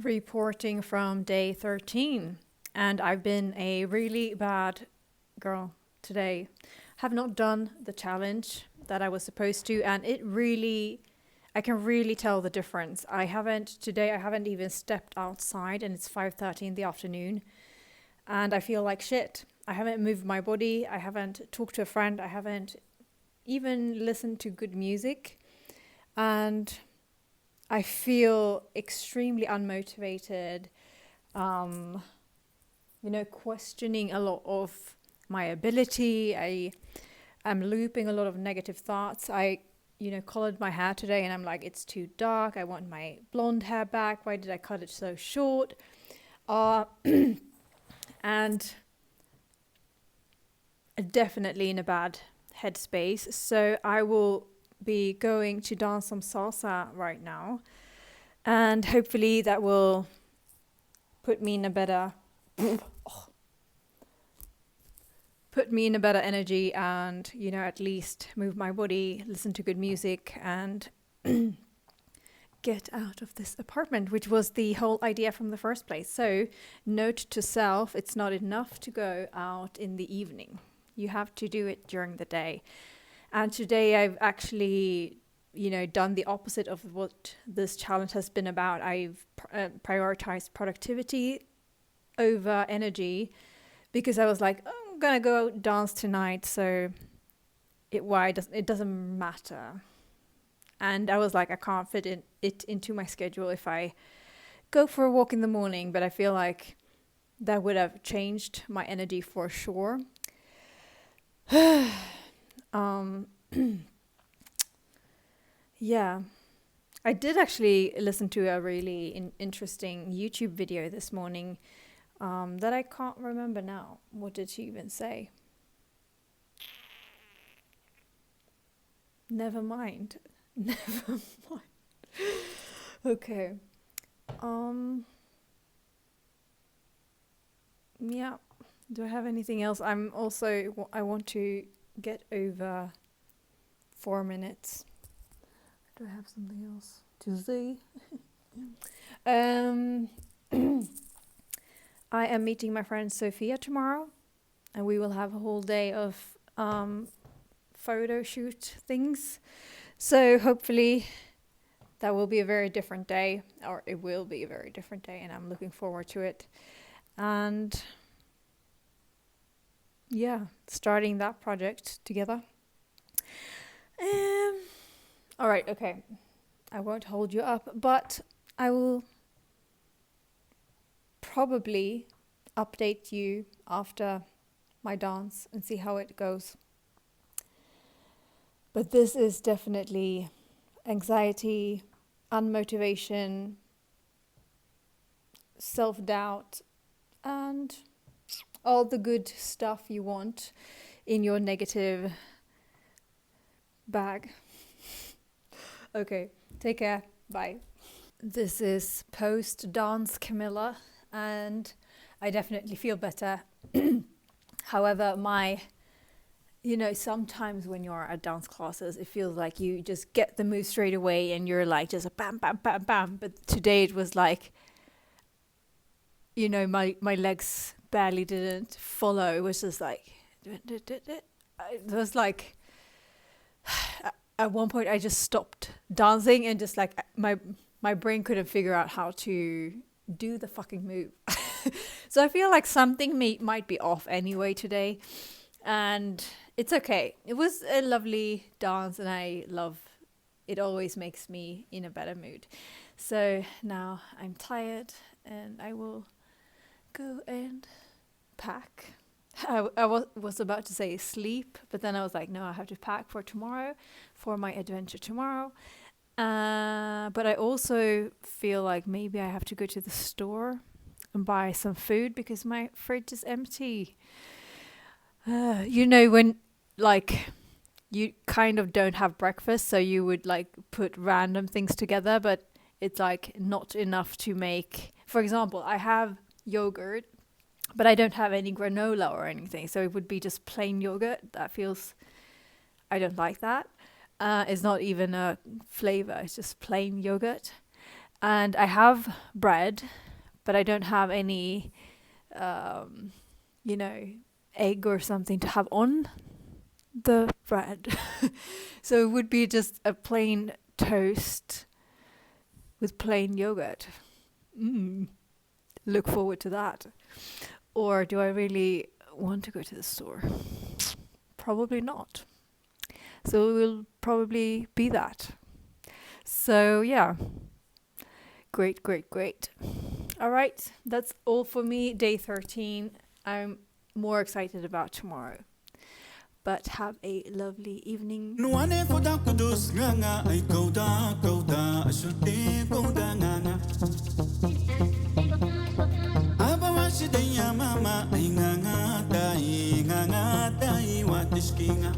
reporting from day 13, and I've been a really bad girl today. Have not done the challenge that I was supposed to, and I can really tell the difference. I haven't even stepped outside, and it's 5:30 in the afternoon, and I feel like shit. I haven't moved my body, I haven't talked to a friend, I haven't even listened to good music, and I feel extremely unmotivated, questioning a lot of my ability. I am looping a lot of negative thoughts. I colored my hair today and I'm like, it's too dark. I want my blonde hair back. Why did I cut it so short? And definitely in a bad headspace. So I will be going to dance some salsa right now, and hopefully that will put me in a better energy, and at least move my body, listen to good music, and get out of this apartment, which was the whole idea from the first place. So note to self, it's not enough to go out in the evening. You have to do it during the day. And today I've actually, done the opposite of what this challenge has been about. I've prioritized productivity over energy, because I was like, oh, I'm going to go dance tonight, so it doesn't matter. And I was like, I can't fit it into my schedule if I go for a walk in the morning, but I feel like that would have changed my energy for sure. Yeah, I did actually listen to a really interesting YouTube video this morning, that I can't remember now. What did she even say? Never mind. Never mind. Okay. Yeah. Do I have anything else? I want to get over 4 minutes. Do I have something else to say? I am meeting my friend Sophia tomorrow, and we will have a whole day of photo shoot things. So hopefully that will be a very different day, or it will be a very different day, and I'm looking forward to it. And yeah, starting that project together. All right, okay. I won't hold you up, but I will probably update you after my dance and see how it goes. But this is definitely anxiety, unmotivation, self-doubt, and all the good stuff you want in your negative bag. Okay, take care. Bye. This is post-dance Camilla, and I definitely feel better. However, sometimes when you're at dance classes, it feels like you just get the move straight away and you're like just a bam, bam, bam, bam. But today it was like, my legs barely didn't follow. It was just like, it was like, at one point I just stopped dancing and just like my brain couldn't figure out how to do the fucking move. So I feel like something might be off anyway today, and it's okay. It was a lovely dance, and I love it. Always makes me in a better mood. So now I'm tired, and I will go and pack. I was about to say sleep, but then I was like, no, I have to pack for tomorrow, for my adventure tomorrow. But I also feel like maybe I have to go to the store and buy some food because my fridge is empty. When like you kind of don't have breakfast, so you would like put random things together, but it's like not enough to make. For example, I have yogurt, but I don't have any granola or anything, so it would be just plain yogurt. I don't like that. It's not even a flavor, it's just plain yogurt. And I have bread, but I don't have any, you know, egg or something to have on the bread. So it would be just a plain toast with plain yogurt. Look forward to that. Or do I really want to go to the store? Probably not. So it will probably be that. So yeah. Great, great, great. All right, that's all for me. Day 13. I'm more excited about tomorrow. But have a lovely evening. Mama, ay nga nga, dai, wa tiskinga.